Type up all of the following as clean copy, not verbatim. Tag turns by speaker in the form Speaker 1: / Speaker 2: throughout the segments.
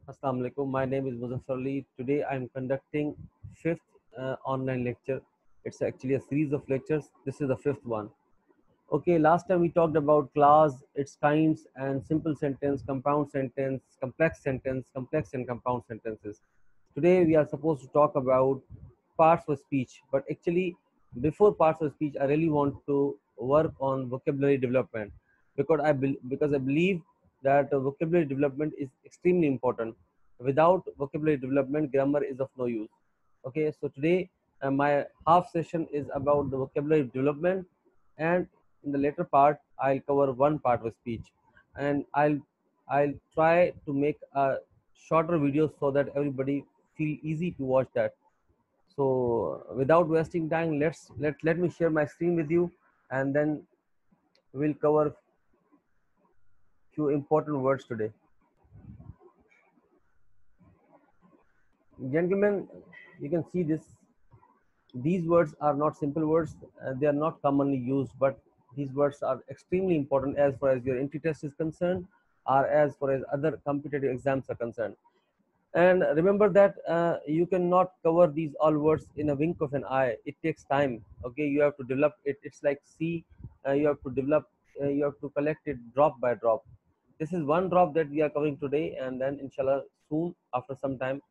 Speaker 1: Assalamu alaikum. My name is Muzaffar Ali. Today I am conducting fifth online lecture. It's actually a series of lectures. This is the fifth one. Okay, last time we talked about clause, its kinds, and simple sentence, compound sentence, complex and compound sentences. Today we are supposed to talk about parts of speech, but actually before parts of speech, I really want to work on vocabulary development because I believe that vocabulary development is extremely important. Without vocabulary development, grammar is of no use. Okay, so today my half session is about the vocabulary development, and in the later part I'll cover one part of speech, and I'll try to make a shorter videos so that everybody feel easy to watch that. So without wasting time, let me share my screen with you, and then we'll cover few important words today. Gentlemen, you can see this. These words are not simple words. They are not commonly used, but these words are extremely important as far as your entry test is concerned, or as far as other competitive exams are concerned. And remember that you cannot cover these all words in a wink of an eye. It takes time. Okay, you have to develop it. It's like sea. You have to develop. You have to collect it drop by drop. This is one drop that we are covering today, and then inshallah soon after some time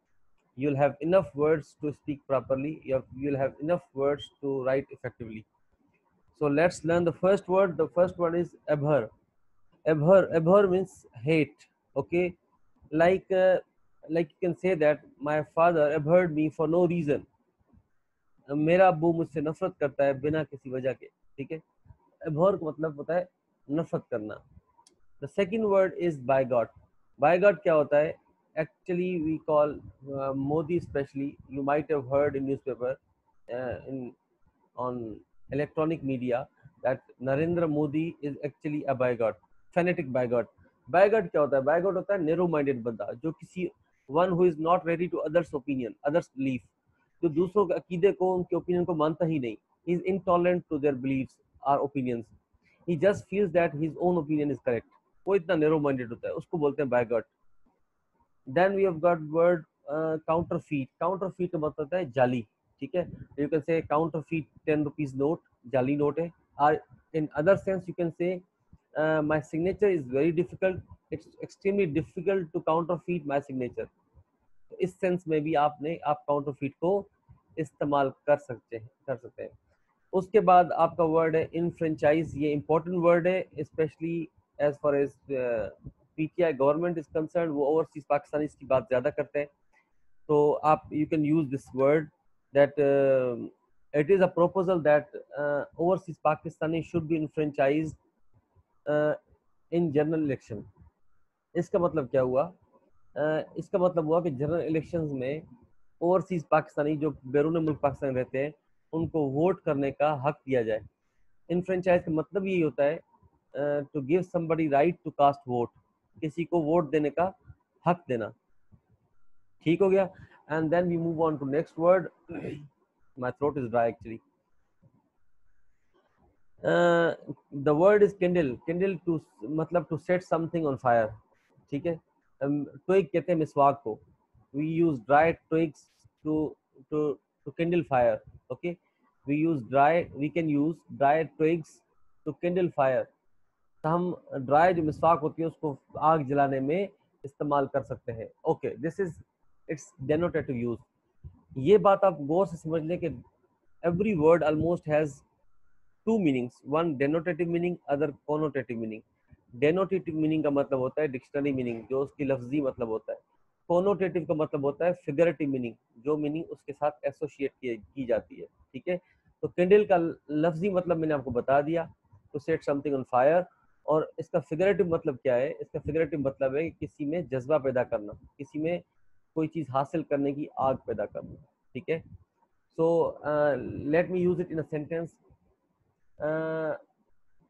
Speaker 1: you'll have enough words to speak properly. You'll have enough words to write effectively. So let's learn the first word. The first word is abhor. Abhor means hate. Okay, like uh, like you can say that my father abhorred me for no reason. मेरा अब्बू मुझसे नफरत करता है बिना किसी वजह के. ठीक है, abhor का मतलब होता है नफरत करना. The second word is by God. By God क्या होता है? Actually we call Modi especially. You might have heard in newspaper, in on electronic media, that Narendra Modi is actually a bigot, fanatic bigot. Bigot क्या होता है? Bigot होता है narrow minded बंदा जो किसी one who is not ready to others opinion, others belief, जो दूसरों के अकीदे को, उनके ओपिनियन को मानता ही नहीं. He is intolerant to their beliefs or opinions. He just feels that his own opinion is correct. वो इतना narrow minded होता है, उसको बोलते हैं bigot. Then we have got word counterfeit. Counterfeit का मतलब होता है जाली. ठीक है, you can say counterfeit 10 rupees note, जाली नोट है. Or in other sense you can say my signature is very difficult. It's extremely difficult to counterfeit my signature. तो इस सेंस में भी आप काउंटरफीट को इस्तेमाल कर सकते हैं. उसके बाद आपका वर्ड है इनफ्रेंचाइज. ये इंपॉर्टेंट वर्ड है specially as far as PTI government is concern. वो ओवरसीज पाकिस्तानी की बात ज़्यादा करते हैं. तो आप you can use this word that it is a proposal that overseas Pakistani should be enfranchised in general election. इसका मतलब क्या हुआ? इसका मतलब हुआ कि जनरल इलेक्शंस में ओवरसीज पाकिस्तानी जो बैरून मुल्क पाकिस्तान रहते हैं उनको वोट करने का हक दिया जाए. इन फ्रेंचाइज का मतलब यही होता है to give somebody right to cast vote. किसी को वोट देने का हक देना. ठीक हो गया. And then we move on to next word. My throat is dry actually. The word is kindle. Kindle to मतलब to set something on fire. ठीक है, ट्विग कहते हैं मिसवाक को. We use dry twigs to to to kindle fire. Okay, we can use dry twigs to kindle fire. तो हम dry जो मिसवाक होती है उसको आग जलाने में इस्तेमाल कर सकते हैं. Okay, this is its denotative use. ये बात आप गौर से समझ लें कि every word almost has two meanings. One denotative meaning, other connotative meaning. Denotative meaning का मतलब होता है डिक्शनरी मीनिंग, जो उसकी लफ्जी मतलब होता है. कोनोटेटिव का मतलब होता है फिगरेटिव मीनिंग, जो मीनिंग उसके साथ एसोसिएट की जाती है. ठीक है, तो कैंडल का लफ्जी मतलब मैंने आपको बता दिया, to set something on fire. और इसका फिगरेटिव मतलब क्या है? इसका फिगरेटिव मतलब है किसी में जज्बा पैदा करना, किसी में कोई चीज़ हासिल करने की आग पैदा करना. ठीक है, so let me use it in a sentence.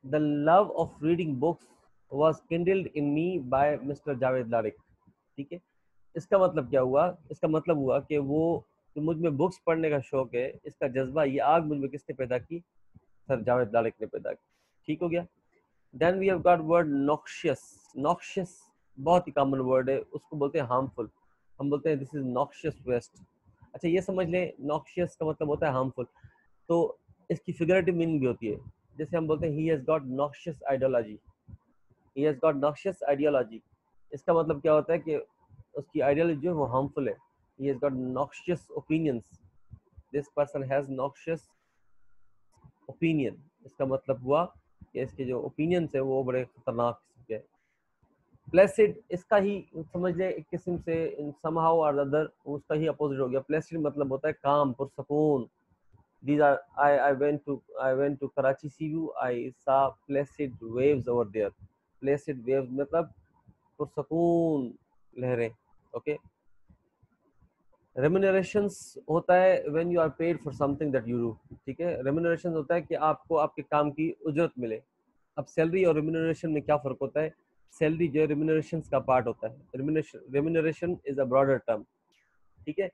Speaker 1: The love of reading books was kindled in me by Mr. Javed Larik. ठीक है, इसका मतलब क्या हुआ? इसका मतलब हुआ कि वो जो मुझ में बुक्स पढ़ने का शौक है, इसका जज्बा, ये आग मुझ में किसने पैदा की? सर जावेद लारिक ने पैदा की. ठीक हो गया. Then we have got word noxious. Noxious बहुत ही कॉमन वर्ड है, उसको बोलते हैं हार्मफुल। हम बोलते हैं दिस इज नॉक्शियस वेस्ट। अच्छा ये समझ लें, नॉक्शियस का मतलब होता है हार्मफुल, तो इसकी फिगरेटिव मीनिंग भी होती है। जैसे हम बोलते हैं he has got noxious ideology, he has got noxious ideology, इसका मतलब क्या होता है कि उसकी आइडियोलॉजी जो है वो हार्मफुल है। He has got noxious opinions, this person has noxious opinion, इसका मतलब हुआ कि इसके जो ओपिनियंस है वो बड़े खतरनाक किस्म के हैं। प्लेसिड इसका ही समझ ले एक किस्म से समहाउ और अदर उसका ही अपोजिट हो गया। प्लेसिड मतलब होता है काम, पुरसकून। These are I went to Karachi Sea View. I saw placid waves over there. Placid waves मतलब पुरसकून लहरें। ओके। रेम्यूनरेशंस होता है when you are paid for something that you do. ठीक है, रेम्यूनरेशन होता है कि आपको आपके काम की उजरत मिले। अब सैलरी और रेम्यूनरेशन में क्या फ़र्क होता है? सैलरी जो है रेम्यूनरेशन का पार्ट होता है। Remuneration is a broader term. ठीक है,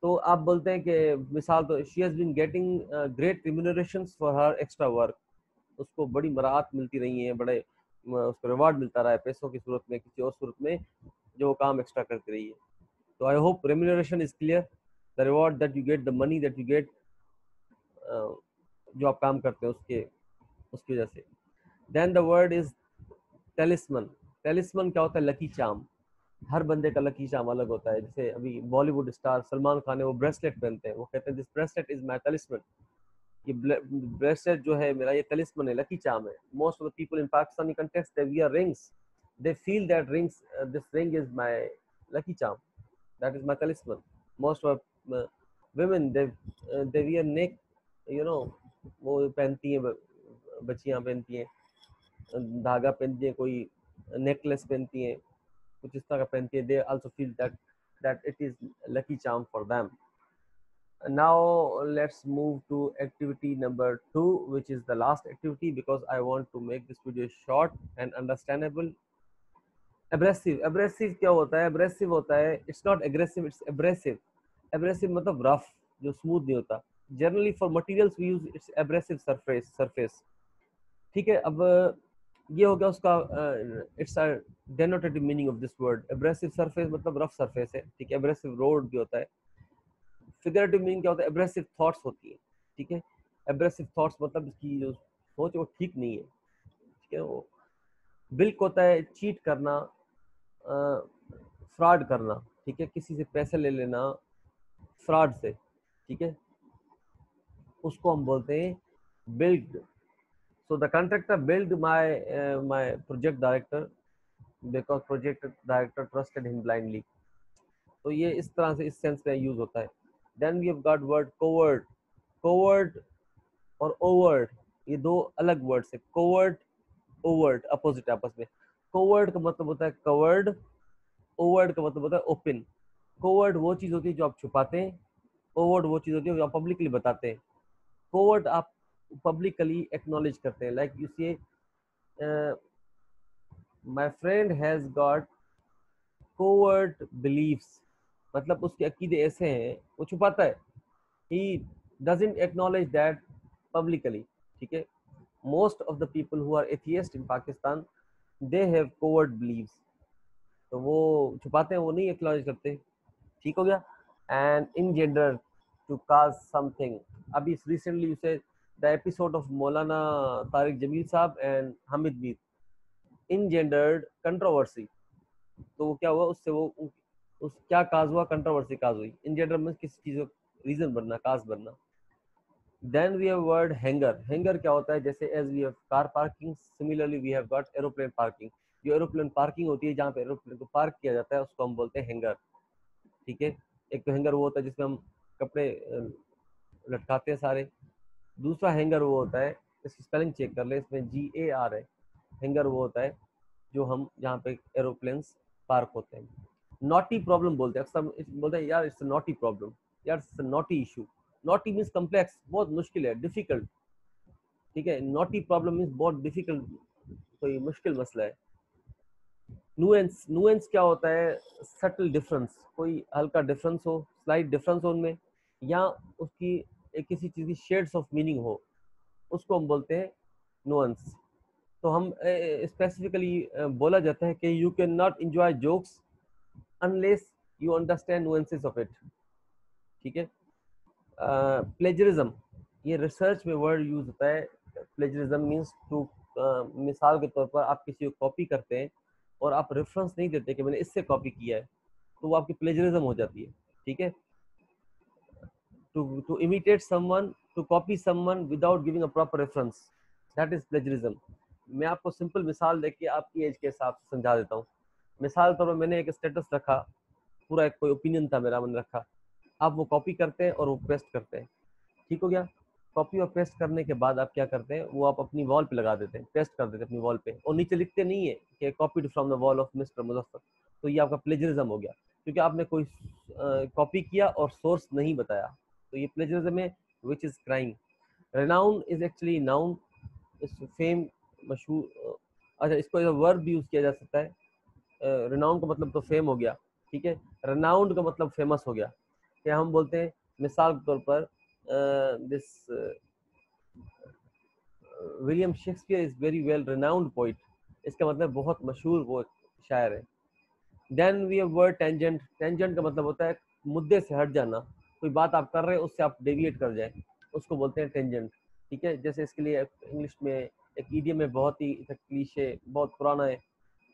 Speaker 1: तो आप बोलते हैं कि मिसाल तो she has been getting great remunerations for her extra work, उसको बड़ी मराहत मिलती रही हैं, बड़े उसको रिवार्ड मिलता रहा है पैसों की सूरत में, किसी और सूरत में, जो वो काम एक्स्ट्रा करती रही है। तो I hope remuneration is clear, the reward that you get, the money that you get, जो आप काम करते हैं उसके उसकी वजह से। Then the word is talisman. Talisman क्या होता है? Lucky charm. हर बंदे का लकी चार्म अलग होता है। जैसे अभी बॉलीवुड स्टार सलमान खान है, वो ब्रेसलेट पहनते हैं, वो कहते हैं दिस ब्रेसलेट इज माई टेलिस्मन, ये ब्रेसलेट जो है मेरा, ये टेलिस्मन है, लकी चार्म है। Most of the people in Pakistani context they wear rings, they feel that this ring is my lucky charm, that is my talisman. Most of women they wear neck, you know, वो पहनती हैं, बच्चियां पहनती हैं, धागा पहनती हैं, कोई नेकलेस पहनती हैं, कुछ इस तरह का पहनती है। they also feel that it is lucky charm for them. Now let's move to activity number 2, which is the last activity, because I want to make this video short and understandable. Abrasive. Abrasive क्या होता है? Abrasive होता है, it's not aggressive, it's abrasive. Abrasive मतलब rough, जो smooth नहीं होता। Generally for materials we use it's abrasive surface. ठीक है, अब ये हो गया उसका it's a denotative meaning of this word. Abrasive surface मतलब रफ सरफेस है। ठीक है, एब्रेसिव रोड भी होता है। फिगरेटिव मीनिंग क्या होता है? एब्रेसिव थॉट्स होती है। ठीक है, एब्रेसिव थॉट्स मतलब इसकी जो सोच है वो ठीक नहीं है। ठीक है, वो बिल्क होता है चीट करना, फ्रॉड करना। ठीक है, किसी से पैसे ले लेना फ्रॉड से। ठीक है, उसको हम बोलते हैं build. So the contractor build my project director because project director trusted him blindly. तो ये इस तरह से इस सेंस में यूज होता है। Then we have got word covert. Covert और ओवर्ट ये दो अलग वर्ड्स है। कोवर्ट ओवर्ट अपोजिट आपस में। कोवर्ट का मतलब होता है कवर्ड, ओवर्ट का मतलब होता है ओपन। कोवर्ट वो चीज होती है जो आप छुपाते हैं, ओवर्ट वो चीज होती है जो आप पब्लिकली बताते हैं। कोवर्ट आप पब्लिकली एक्नॉलेज करते हैं। Like you say my friend has got covert believes, मतलब उसके अकीदे ऐसे हैं, वो छुपाता है। He doesn't acknowledge that publicly. ठीक है, most of the people who are atheist in Pakistan they have covert believes, तो वो छुपाते हैं, वो नहीं एक्नॉलेज करते। ठीक हो गया। And engender to cause something. अभी रिसेंटली उसे the episode of Maulana Tariq Jameel Sahab and Hamid Mir engendered controversy. तो वो क्या हुआ, उससे वो उस क्या काज हुआ? कंट्रोवर्सी काज हुई। इन जेंडर में किसी चीज का रीजन बनना, काज बनना। Then we have word hangar. Hangar क्या होता है? जैसे as we have car parking, similarly we have got aeroplane parking. जो एरोप्लेन पार्किंग होती है जहाँ पे एरोप्लेन को पार्क किया जाता है उसको हम बोलते हैं हैंगर। ठीक है, एक तो हैंगर वो होता है जिसमें हम कपड़े लटकाते हैं सारे। दूसरा हैंगर वो होता है, इसकी स्पेलिंग चेक कर ले, इसमें GAR है। हैंगर वो होता है जो हम जहाँ पे एरोप्लेन्स पार्क होते हैं। नॉटी प्रॉब्लम बोलते हैं अक्सर, बोलते हैं यार इट्स नॉटी प्रॉब्लम, यार it's naughty issue. Naughty means complex, बहुत मुश्किल है, डिफिकल्ट। ठीक है, नॉटी प्रॉब्लम मीन्स बहुत डिफिकल्ट, कोई मुश्किल मसला है। नुएंस। नुएंस क्या होता है? सटल डिफरेंस, कोई हल्का डिफरेंस हो, स्लाइट डिफरेंस हो उनमें, या उसकी किसी चीज़ की शेड्स ऑफ मीनिंग हो, उसको हम बोलते हैं नुएंस। तो हम स्पेसिफिकली बोला जाता है कि you can not enjoy jokes unless you understand nuances of it. ठीक है। प्लेजरिज्म, ये रिसर्च में वर्ड यूज होता है। प्लेजरिज्म मीन्स टू, मिसाल के तौर पर आप किसी को कॉपी करते हैं और आप रेफरेंस नहीं देते कि मैंने इससे कॉपी किया है, तो वो आपकी प्लेजरिज्म हो जाती है। ठीक है। To imitate someone, to copy someone without giving a proper reference, that is plagiarism. मैं आपको सिंपल मिसाल देके आपकी एज के हिसाब से समझा देता हूँ। मिसाल तौर पर मैंने एक स्टेटस रखा, पूरा एक कोई ओपिनियन था मेरा, मैंने रखा, आप वो कॉपी करते हैं और वो पेस्ट करते हैं। ठीक हो गया। कॉपी और पेस्ट करने के बाद आप क्या करते हैं, वो आप अपनी वॉल पे लगा देते हैं, पेस्ट कर देते हैं अपनी वॉल पे, और नीचे लिखते नहीं है कि copied from the wall of mister Muzaffar. तो ये आपका प्लेजरिज्म हो गया, क्योंकि आपने कोई कॉपी किया और सोर्स नहीं बताया, तो ये प्लेजरिज्म है, which is crime. Renown is actually noun, fame, मशहूर। अच्छा, इसको एज अ वर्ब भी यूज किया जा सकता है। रेनाउन का मतलब तो फेम हो गया। ठीक है। रेनाउंड का मतलब फेमस हो गया। क्या हम बोलते हैं, मिसाल के तौर पर this William Shakespeare is very well renowned poet, इसका मतलब बहुत मशहूर वो शायर है। Then we have word tangent. Tangent का मतलब होता है मुद्दे से हट जाना, कोई बात आप कर रहे हैं उससे आप डेविएट कर जाए, उसको बोलते हैं टेंजेंट। ठीक है। जैसे इसके लिए इंग्लिश में एक इडियम है, बहुत ही क्लीशे, बहुत पुराना है,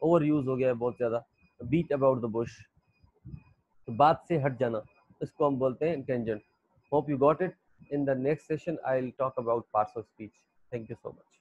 Speaker 1: ओवर यूज हो गया है बहुत ज्यादा, बीट अबाउट द बुश, तो बात से हट जाना, इसको हम बोलते हैं tangent. Hope you got it. In the next session, I'll talk about parts of speech. Thank you so much.